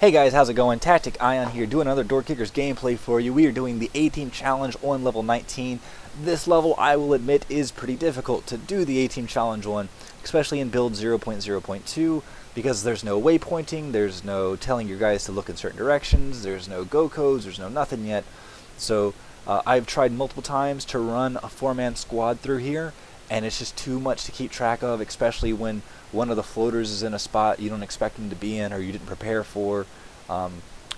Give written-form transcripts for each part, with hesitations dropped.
Hey guys, how's it going? Tactic Ion here, doing another DoorKickers gameplay for you. We are doing the ATeam challenge on level 19. This level, I will admit, is pretty difficult to do the ATeam challenge on, especially in build 0.0.2, because there's no waypointing, there's no telling your guys to look in certain directions, there's no go codes, there's no nothing yet. So I've tried multiple times to run a 4-man squad through here, and it's just too much to keep track of, especially when one of the floaters is in a spot you don't expect him to be in or you didn't prepare for.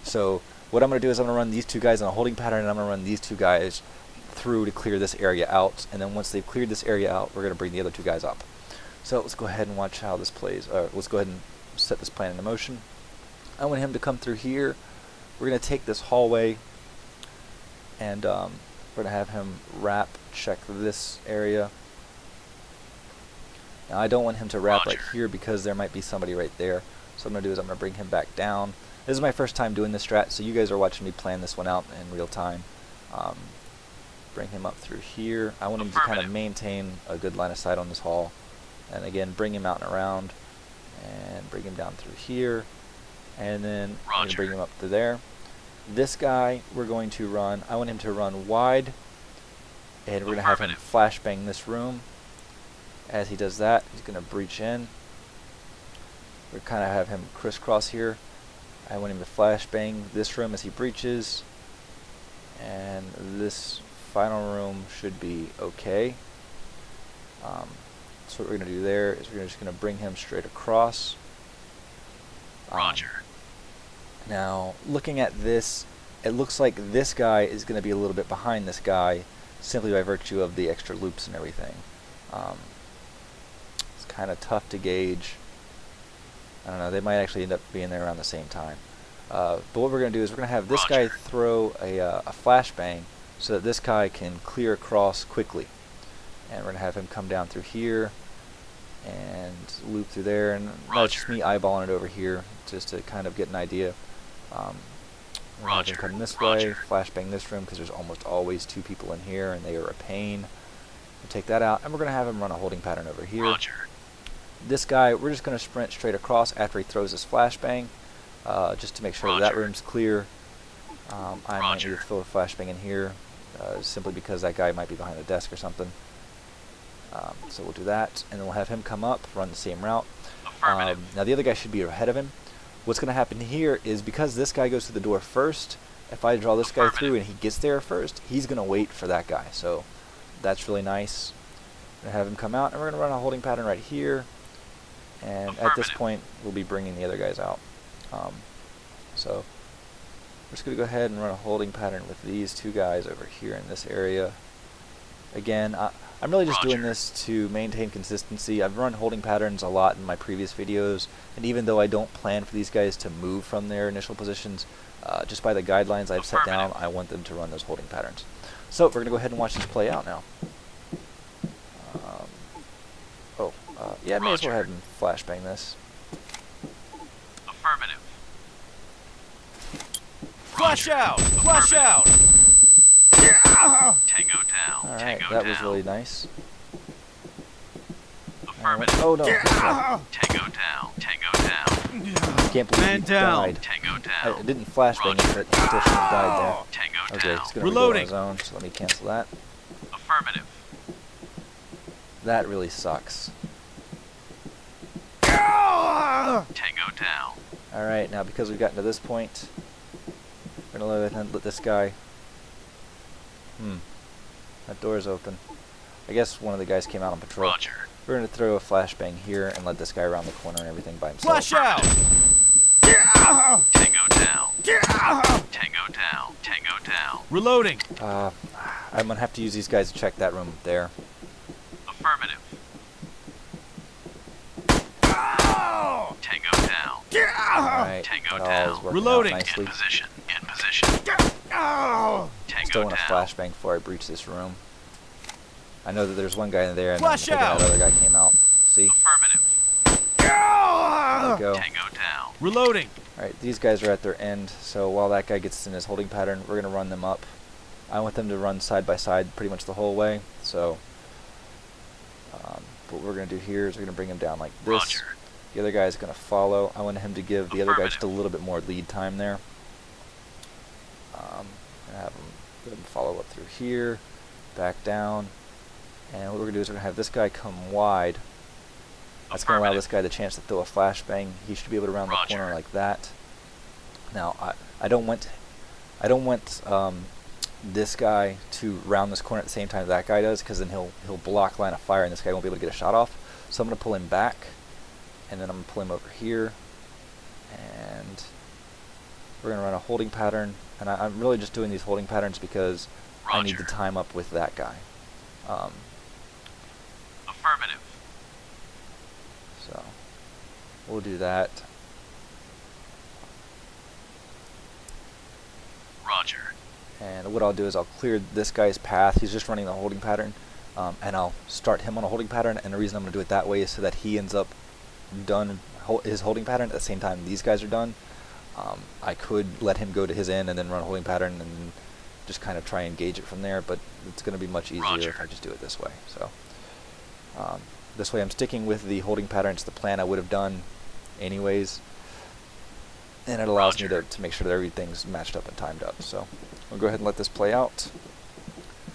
So what I'm going to do is I'm going to run these two guys in a holding pattern, and I'm going to run these two guys through to clear this area out. And then once they've cleared this area out, we're going to bring the other two guys up. So let's go ahead and watch how this plays. Let's go ahead and set this plan into motion. I want him to come through here. We're going to take this hallway, and we're going to have him check this area. Now I don't want him to wrap right here because there might be somebody right there. So what I'm going to do is I'm going to bring him back down. This is my first time doing this strat, so you guys are watching me plan this one out in real time. Bring him up through here. I want him to kind of maintain a good line of sight on this hall. And again, bring him out and around. And bring him down through here. And then I'm going to bring him up to there. This guy we're going to run. I want him to run wide. And we're going to have him flashbang this room. As he does that, he's going to breach in. We kind of have him crisscross here. I want him to flashbang this room as he breaches. And this final room should be okay. So what we're going to do there is we're just going to bring him straight across. Roger. Now, looking at this, it looks like this guy is going to be a little bit behind this guy simply by virtue of the extra loops and everything. It's kind of tough to gauge. I don't know, they might actually end up being there around the same time. But what we're going to do is we're going to have this guy throw a flashbang so that this guy can clear across quickly. And we're going to have him come down through here and loop through there. And that's just me eyeballing it over here just to kind of get an idea. We're going to have him come this way, flashbang this room because there's almost always two people in here and they are a pain. We'll take that out, and we're going to have him run a holding pattern over here. This guy, we're just going to sprint straight across after he throws his flashbang, just to make sure that room's clear. I might need to throw a flashbang in here, simply because that guy might be behind a desk or something. So we'll do that, and then we'll have him come up, run the same route. Now the other guy should be ahead of him. What's going to happen here is because this guy goes through the door first, if I draw this guy through and he gets there first, he's going to wait for that guy. So that's really nice. We're going to have him come out, and we're going to run a holding pattern right here. And at this point, we'll be bringing the other guys out. So we're just going to go ahead and run a holding pattern with these two guys over here in this area. Again, I'm really just doing this to maintain consistency. I've run holding patterns a lot in my previous videos, and even though I don't plan for these guys to move from their initial positions, just by the guidelines I've set down, I want them to run those holding patterns. So we're going to go ahead and watch this play out now. Yeah, I may as well have him flashbang this. Affirmative. Flash out! Flash out! Tango down. Alright, that was really nice. Affirmative. Oh no! Tango down. Tango down. Can't believe he died. Tango down. I didn't flashbang it, but he still should have died there. Tango Okay, down. he's going to go on his own, so let me cancel that. Affirmative. That really sucks. Tango down. Alright, now because we've gotten to this point, we're going to let this guy... That door's open. I guess one of the guys came out on patrol. Roger. We're going to throw a flashbang here and let this guy around the corner and everything by himself. Flash out! Tango down. Tango down. Tango down. Reloading. I'm going to have to use these guys to check that room there. Affirmative. Tango down. Alright, Tango that all is down. working Reloading. out nicely. In position. In position. Tango Still want a down. flashbang before I breach this room. I know that there's one guy in there, and Flash then out. that other guy came out. See? Affirmative. There we go. Tango down. Reloading. Alright, these guys are at their end, so while that guy gets in his holding pattern, we're going to run them up. I want them to run side by side pretty much the whole way, so what we're going to do here is we're going to bring him down like this. Roger. The other guy is going to follow. I want him to give the other guy just a little bit more lead time there. And have him go ahead and follow up through here, back down. And what we're going to do is we're going to have this guy come wide. That's going to allow this guy the chance to throw a flashbang. He should be able to round the corner like that. Now, I don't want this guy to round this corner at the same time that guy does, because then he'll block line of fire and this guy won't be able to get a shot off. So I'm going to pull him back, and then I'm going to pull him over here, and we're going to run a holding pattern. And I'm really just doing these holding patterns because I need to time up with that guy. Affirmative. So we'll do that. Roger. And what I'll do is I'll clear this guy's path. He's just running the holding pattern, and I'll start him on a holding pattern. And the reason I'm going to do it that way is so that he ends up done his holding pattern at the same time these guys are done. I could let him go to his end and then run a holding pattern and just kind of try and gauge it from there, but it's going to be much easier if I just do it this way. So this way I'm sticking with the holding pattern. It's the plan I would have done anyways, and it allows me to make sure that everything's matched up and timed up. So we'll go ahead and let this play out.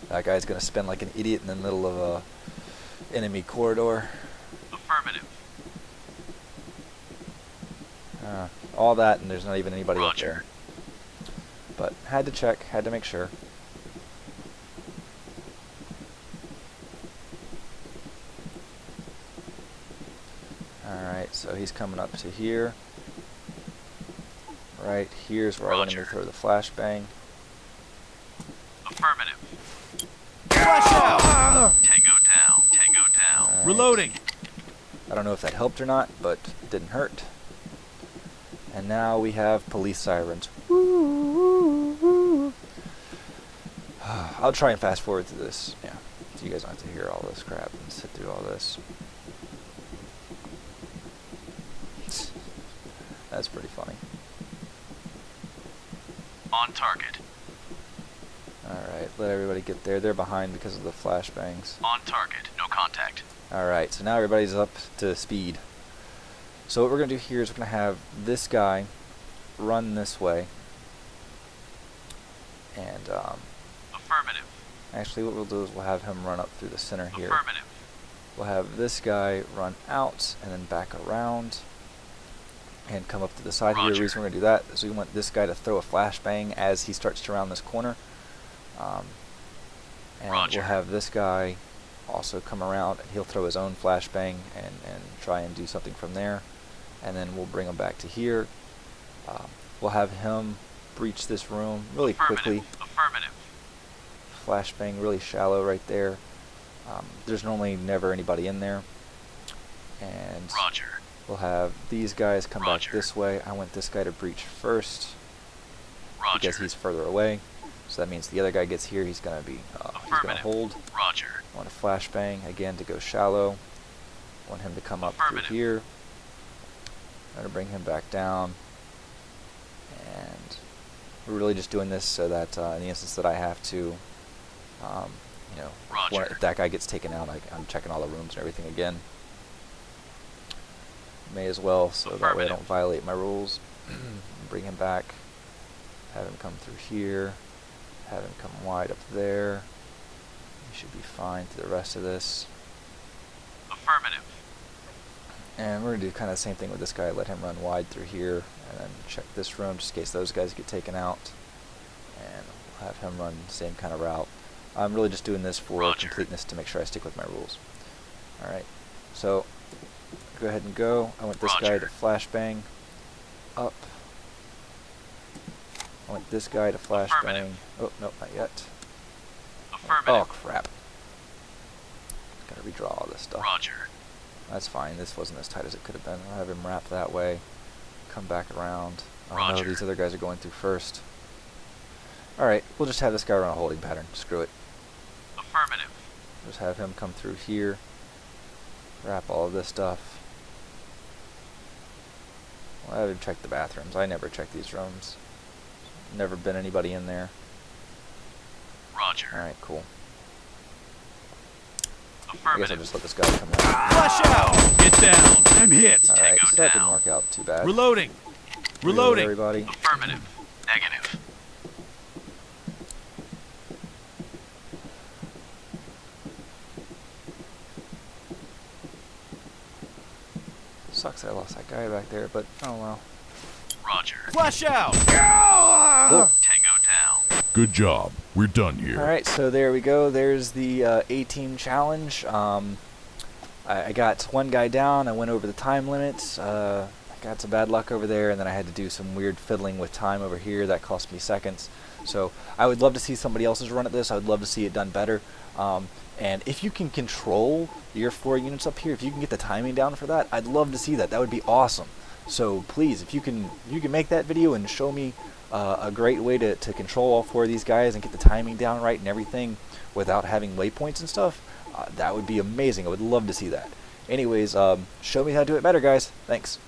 That guy's going to spin like an idiot in the middle of a enemy corridor. Affirmative. All that, and there's not even anybody up there. But had to check, had to make sure. Alright, so he's coming up to here. Right here's where I want him to throw the flashbang. Affirmative. Flash out! Tango down. Tango down. Right. Reloading. I don't know if that helped or not, but it didn't hurt. And now we have police sirens. I'll try and fast forward through this. Yeah, so you guys don't have to hear all this crap and sit through all this. That's pretty funny. On target. Alright, let everybody get there. They're behind because of the flashbangs. On target. No contact. Alright, so now everybody's up to speed. So what we're going to do here is we're going to have this guy run this way. And Affirmative. actually what we'll do is we'll have him run up through the center here. Affirmative. We'll have this guy run out and then back around and come up to the side here. The reason we're going to do that is we want this guy to throw a flashbang as he starts to round this corner. And we'll have this guy also come around. He'll throw his own flashbang and try and do something from there. And then we'll bring him back to here. We'll have him breach this room really quickly. Affirmative. Flashbang really shallow right there. There's normally never anybody in there. And Roger. we'll have these guys come back this way. I want this guy to breach first because he's further away. So that means the other guy gets here. He's gonna be he's gonna hold. Roger. I want a flashbang again to go shallow. I want him to come up through here. I'm gonna bring him back down. And we're really just doing this so that in the instance that I have to, you know, if that guy gets taken out, I'm checking all the rooms and everything again. May as well, so that way I don't violate my rules. Bring him back. Have him come through here. Have him come wide up there. He should be fine through the rest of this. Affirmative. And we're going to do kind of the same thing with this guy. Let him run wide through here, and then check this room just in case those guys get taken out. And we'll have him run the same kind of route. I'm really just doing this for completeness to make sure I stick with my rules. Alright, so go ahead and go. I want this guy to flashbang up. I want this guy to flashbang. Oh, no, not yet. Oh, crap. Gotta redraw all this stuff. Roger. That's fine. This wasn't as tight as it could have been. I'll have him wrap that way. Come back around. Oh no, these other guys are going through first. Alright, we'll just have this guy run a holding pattern. Screw it. Affirmative. Just have him come through here. Wrap all of this stuff. Well, I haven't checked the bathrooms. I never check these rooms. Never been anybody in there. Roger. Alright, cool. I Affirmative. guess I'll just let this guy come out. Flash out! Get down! I'm hit! Alright. Tango that didn't down. work out too bad. Reloading. Reload, Reloading. everybody. Affirmative. Negative. Sucks that I lost that guy back there, but oh well. Roger. Flash out. Tango down. Good job. We're done here. Alright, so there we go. There's the A-Team challenge. I got one guy down. I went over the time limits. I got some bad luck over there, and then I had to do some weird fiddling with time over here. That cost me seconds. So I would love to see somebody else's run at this. I would love to see it done better. And if you can control your 4 units up here, if you can get the timing down for that, I'd love to see that. That would be awesome. So please, if you can make that video and show me a great way to control all 4 of these guys and get the timing down right and everything without having waypoints and stuff, that would be amazing. I would love to see that. Anyways, show me how to do it better, guys. Thanks.